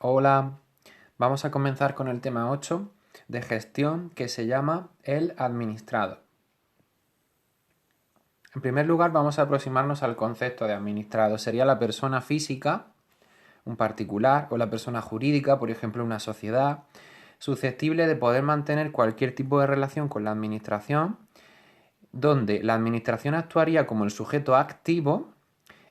Hola, vamos a comenzar con el tema 8 de gestión que se llama el administrado. En primer lugar vamos a aproximarnos al concepto de administrado. Sería la persona física, un particular, o la persona jurídica, por ejemplo una sociedad, susceptible de poder mantener cualquier tipo de relación con la administración, donde la administración actuaría como el sujeto activo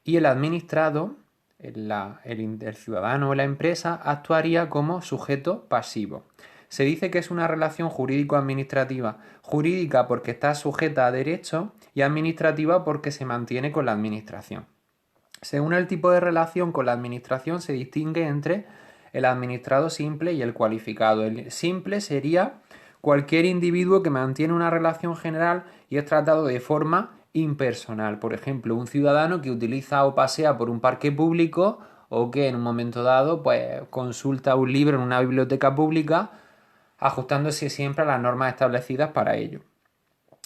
y el administrado, el ciudadano o la empresa, actuaría como sujeto pasivo. Se dice que es una relación jurídico-administrativa. Jurídica porque está sujeta a derecho y administrativa porque se mantiene con la administración. Según el tipo de relación con la administración se distingue entre el administrado simple y el cualificado. El simple sería cualquier individuo que mantiene una relación general y es tratado de forma impersonal. Por ejemplo, un ciudadano que utiliza o pasea por un parque público o que en un momento dado pues consulta un libro en una biblioteca pública ajustándose siempre a las normas establecidas para ello.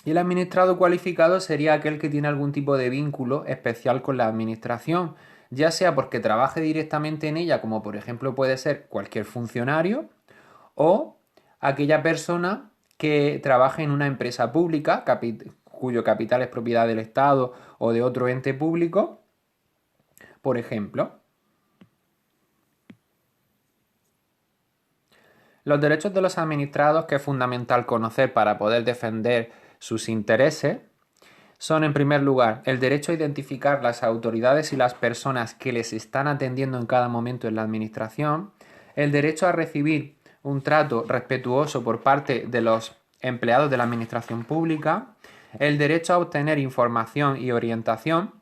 Y el administrado cualificado sería aquel que tiene algún tipo de vínculo especial con la administración, ya sea porque trabaje directamente en ella, como por ejemplo puede ser cualquier funcionario, o aquella persona que trabaje en una empresa pública, cuyo capital es propiedad del Estado o de otro ente público, por ejemplo. Los derechos de los administrados, que es fundamental conocer para poder defender sus intereses, son en primer lugar el derecho a identificar las autoridades y las personas que les están atendiendo en cada momento en la administración, el derecho a recibir un trato respetuoso por parte de los empleados de la administración pública, el derecho a obtener información y orientación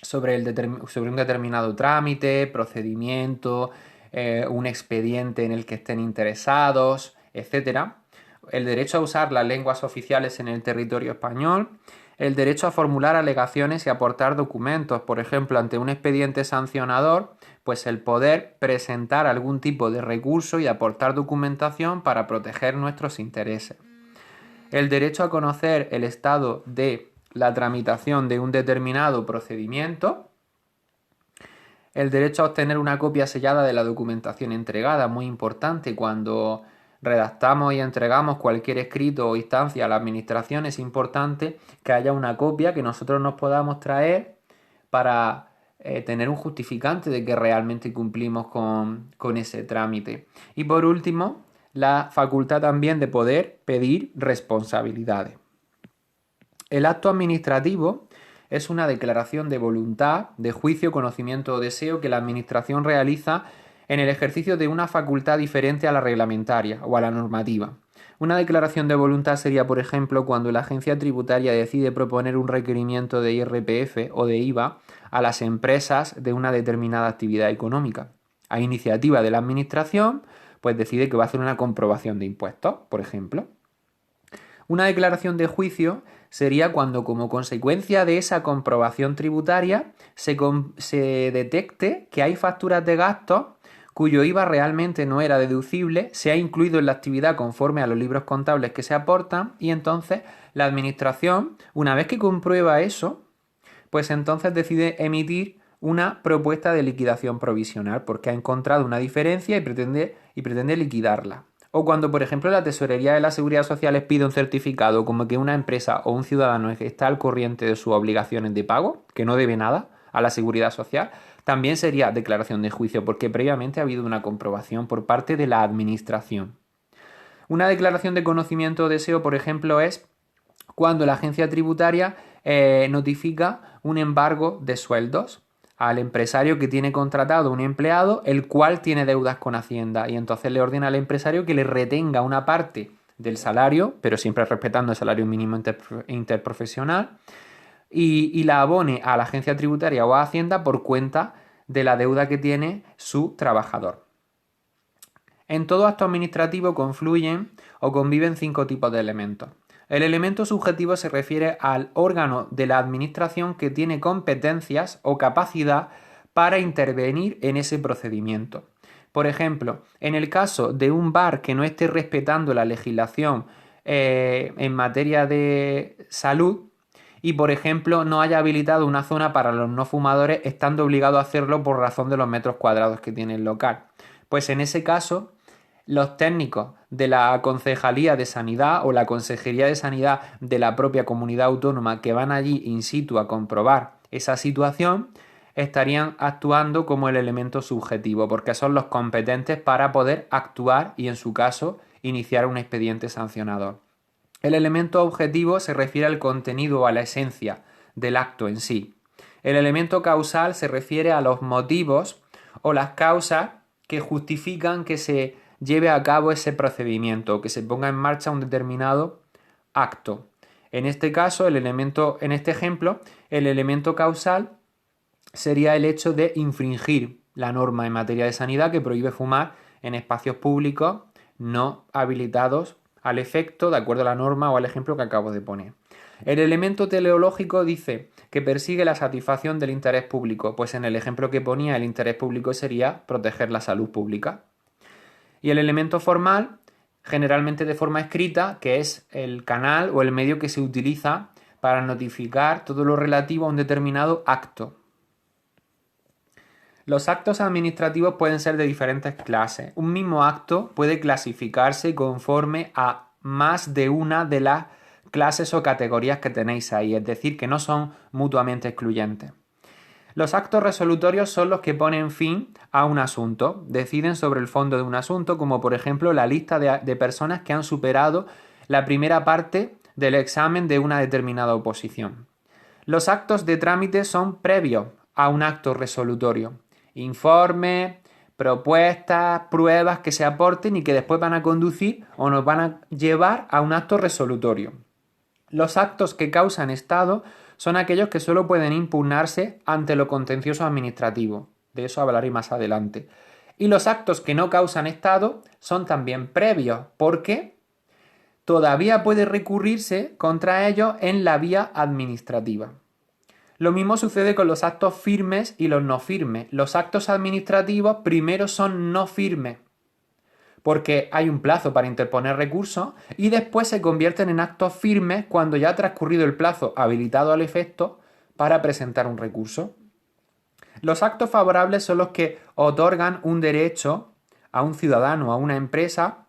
sobre un determinado trámite, procedimiento, un expediente en el que estén interesados, etc. El derecho a usar las lenguas oficiales en el territorio español, el derecho a formular alegaciones y aportar documentos, por ejemplo, ante un expediente sancionador, pues el poder presentar algún tipo de recurso y aportar documentación para proteger nuestros intereses. El derecho a conocer el estado de la tramitación de un determinado procedimiento, el derecho a obtener una copia sellada de la documentación entregada, muy importante cuando redactamos y entregamos cualquier escrito o instancia a la administración, es importante que haya una copia que nosotros nos podamos traer para tener un justificante de que realmente cumplimos con ese trámite. Y por último, la facultad también de poder pedir responsabilidades. El acto administrativo es una declaración de voluntad, de juicio, conocimiento o deseo que la administración realiza en el ejercicio de una facultad diferente a la reglamentaria o a la normativa. Una declaración de voluntad sería, por ejemplo, cuando la agencia tributaria decide proponer un requerimiento de IRPF o de IVA a las empresas de una determinada actividad económica. A iniciativa de la administración, pues decide que va a hacer una comprobación de impuestos, por ejemplo. Una declaración de juicio sería cuando, como consecuencia de esa comprobación tributaria, se detecte que hay facturas de gastos cuyo IVA realmente no era deducible, se ha incluido en la actividad conforme a los libros contables que se aportan y entonces la administración, una vez que comprueba eso, pues entonces decide emitir una propuesta de liquidación provisional porque ha encontrado una diferencia y pretende liquidarla. O cuando, por ejemplo, la Tesorería de la Seguridad Social les pide un certificado como que una empresa o un ciudadano está al corriente de sus obligaciones de pago, que no debe nada a la Seguridad Social, también sería declaración de juicio porque previamente ha habido una comprobación por parte de la Administración. Una declaración de conocimiento o deseo, por ejemplo, es cuando la agencia tributaria notifica un embargo de sueldos al empresario que tiene contratado un empleado, el cual tiene deudas con Hacienda, y entonces le ordena al empresario que le retenga una parte del salario, pero siempre respetando el salario mínimo interprofesional, y la abone a la agencia tributaria o a Hacienda por cuenta de la deuda que tiene su trabajador. En todo acto administrativo confluyen o conviven 5 tipos de elementos. El elemento subjetivo se refiere al órgano de la administración que tiene competencias o capacidad para intervenir en ese procedimiento. Por ejemplo, en el caso de un bar que no esté respetando la legislación en materia de salud y, por ejemplo, no haya habilitado una zona para los no fumadores, estando obligado a hacerlo por razón de los metros cuadrados que tiene el local, Pues en ese caso, los técnicos de la Concejalía de Sanidad o la Consejería de Sanidad de la propia comunidad autónoma que van allí in situ a comprobar esa situación, estarían actuando como el elemento subjetivo, porque son los competentes para poder actuar y, en su caso, iniciar un expediente sancionador. El elemento objetivo se refiere al contenido o a la esencia del acto en sí. El elemento causal se refiere a los motivos o las causas que justifican que se lleve a cabo ese procedimiento o que se ponga en marcha un determinado acto. En este caso, en este ejemplo, el elemento causal sería el hecho de infringir la norma en materia de sanidad que prohíbe fumar en espacios públicos no habilitados al efecto, de acuerdo a la norma o al ejemplo que acabo de poner. El elemento teleológico dice que persigue la satisfacción del interés público, pues en el ejemplo que ponía el interés público sería proteger la salud pública. Y el elemento formal, generalmente de forma escrita, que es el canal o el medio que se utiliza para notificar todo lo relativo a un determinado acto. Los actos administrativos pueden ser de diferentes clases. Un mismo acto puede clasificarse conforme a más de una de las clases o categorías que tenéis ahí, es decir, que no son mutuamente excluyentes. Los actos resolutorios son los que ponen fin a un asunto, deciden sobre el fondo de un asunto, como por ejemplo la lista de personas que han superado la primera parte del examen de una determinada oposición. Los actos de trámite son previos a un acto resolutorio. Informes, propuestas, pruebas que se aporten y que después van a conducir o nos van a llevar a un acto resolutorio. Los actos que causan estado son aquellos que solo pueden impugnarse ante lo contencioso administrativo. De eso hablaré más adelante. Y los actos que no causan estado son también previos, porque todavía puede recurrirse contra ellos en la vía administrativa. Lo mismo sucede con los actos firmes y los no firmes. Los actos administrativos primero son no firmes, porque hay un plazo para interponer recursos y después se convierten en actos firmes cuando ya ha transcurrido el plazo habilitado al efecto para presentar un recurso. Los actos favorables son los que otorgan un derecho a un ciudadano o a una empresa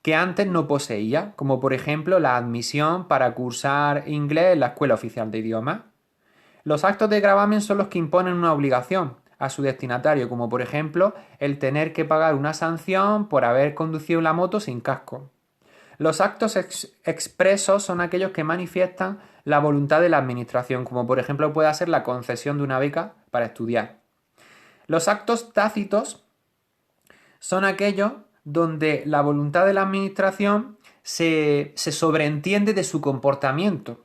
que antes no poseía, como por ejemplo la admisión para cursar inglés en la Escuela Oficial de Idiomas. Los actos de gravamen son los que imponen una obligación a su destinatario, como por ejemplo el tener que pagar una sanción por haber conducido la moto sin casco. Los actos expresos son aquellos que manifiestan la voluntad de la administración, como por ejemplo puede ser la concesión de una beca para estudiar. Los actos tácitos son aquellos donde la voluntad de la administración se sobreentiende de su comportamiento,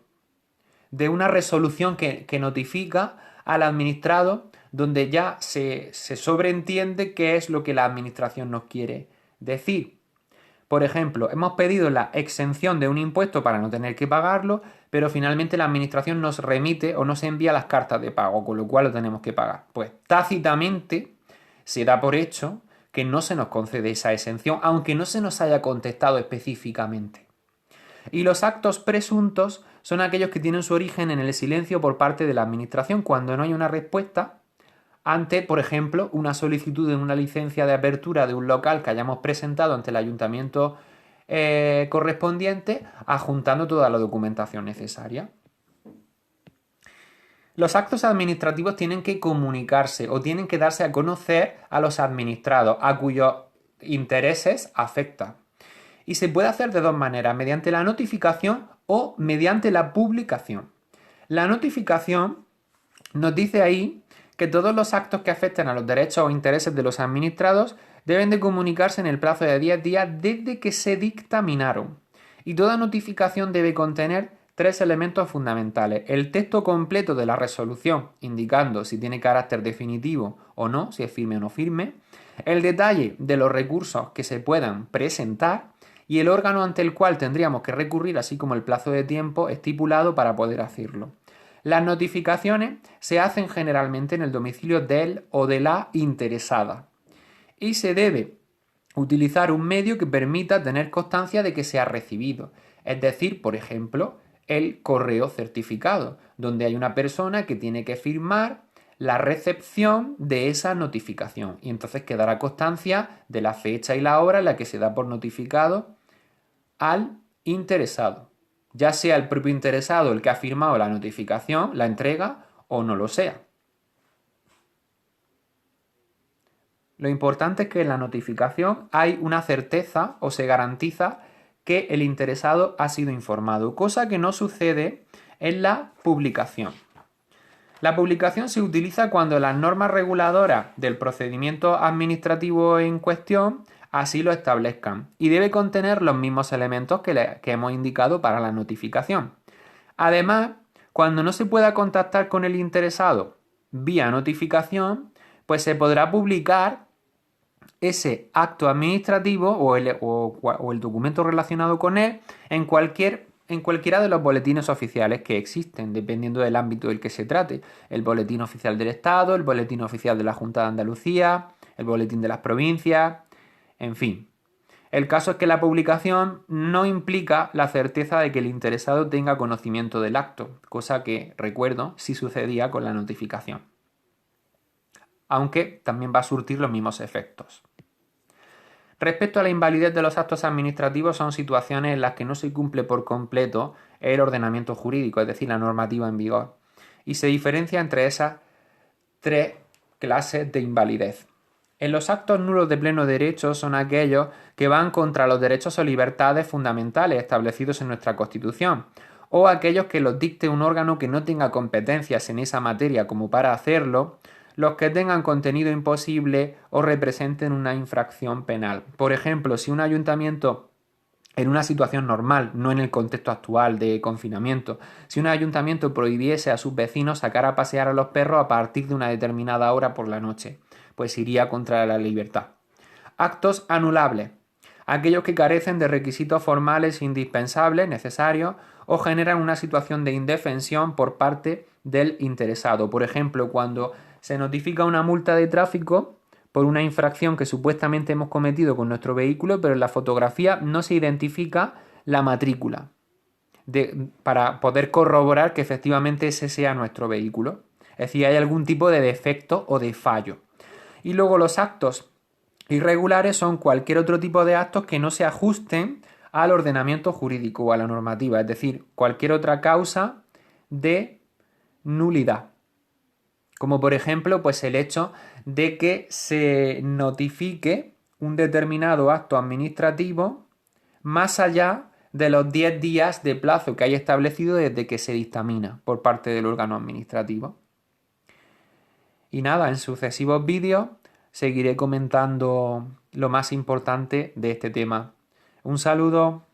de una resolución que notifica al administrado, donde ya se sobreentiende qué es lo que la administración nos quiere decir. Por ejemplo, hemos pedido la exención de un impuesto para no tener que pagarlo, pero finalmente la administración nos remite o nos envía las cartas de pago, con lo cual lo tenemos que pagar. Pues tácitamente se da por hecho que no se nos concede esa exención, aunque no se nos haya contestado específicamente. Y los actos presuntos son aquellos que tienen su origen en el silencio por parte de la administración cuando no hay una respuesta ante, por ejemplo, una solicitud de una licencia de apertura de un local que hayamos presentado ante el ayuntamiento correspondiente, adjuntando toda la documentación necesaria. Los actos administrativos tienen que comunicarse o tienen que darse a conocer a los administrados, a cuyos intereses afecta. Y se puede hacer de dos maneras, mediante la notificación o mediante la publicación. La notificación nos dice ahí que todos los actos que afecten a los derechos o intereses de los administrados deben de comunicarse en el plazo de 10 días desde que se dictaminaron. Y toda notificación debe contener 3 elementos fundamentales. El texto completo de la resolución, indicando si tiene carácter definitivo o no, si es firme o no firme. El detalle de los recursos que se puedan presentar y el órgano ante el cual tendríamos que recurrir, así como el plazo de tiempo estipulado para poder hacerlo. Las notificaciones se hacen generalmente en el domicilio del o de la interesada y se debe utilizar un medio que permita tener constancia de que se ha recibido, es decir, por ejemplo, el correo certificado, donde hay una persona que tiene que firmar la recepción de esa notificación y entonces quedará constancia de la fecha y la hora en la que se da por notificado al interesado, ya sea el propio interesado el que ha firmado la notificación, la entrega o no lo sea. Lo importante es que en la notificación hay una certeza o se garantiza que el interesado ha sido informado, cosa que no sucede en la publicación. La publicación se utiliza cuando las normas reguladoras del procedimiento administrativo en cuestión así lo establezcan y debe contener los mismos elementos que hemos indicado para la notificación. Además, cuando no se pueda contactar con el interesado vía notificación, pues se podrá publicar ese acto administrativo o el documento relacionado con él en cualquiera de los boletines oficiales que existen, dependiendo del ámbito del que se trate. El boletín oficial del Estado, el boletín oficial de la Junta de Andalucía, el boletín de las provincias, en fin. El caso es que la publicación no implica la certeza de que el interesado tenga conocimiento del acto, cosa que, recuerdo, sí sucedía con la notificación. Aunque también va a surtir los mismos efectos. Respecto a la invalidez de los actos administrativos, son situaciones en las que no se cumple por completo el ordenamiento jurídico, es decir, la normativa en vigor, y se diferencia entre esas tres clases de invalidez. En los actos nulos de pleno derecho son aquellos que van contra los derechos o libertades fundamentales establecidos en nuestra Constitución, o aquellos que los dicte un órgano que no tenga competencias en esa materia como para hacerlo, los que tengan contenido imposible o representen una infracción penal. Por ejemplo, si un ayuntamiento, en una situación normal, no en el contexto actual de confinamiento, si un ayuntamiento prohibiese a sus vecinos sacar a pasear a los perros a partir de una determinada hora por la noche, pues iría contra la libertad. Actos anulables. Aquellos que carecen de requisitos formales indispensables, necesarios, o generan una situación de indefensión por parte del interesado. Por ejemplo, cuando se notifica una multa de tráfico por una infracción que supuestamente hemos cometido con nuestro vehículo, pero en la fotografía no se identifica la matrícula para poder corroborar que efectivamente ese sea nuestro vehículo. Es decir, hay algún tipo de defecto o de fallo. Y luego los actos irregulares son cualquier otro tipo de actos que no se ajusten al ordenamiento jurídico o a la normativa, es decir, cualquier otra causa de nulidad. Como por ejemplo, pues el hecho de que se notifique un determinado acto administrativo más allá de los 10 días de plazo que hay establecido desde que se dictamina por parte del órgano administrativo. Y nada, en sucesivos vídeos seguiré comentando lo más importante de este tema. Un saludo.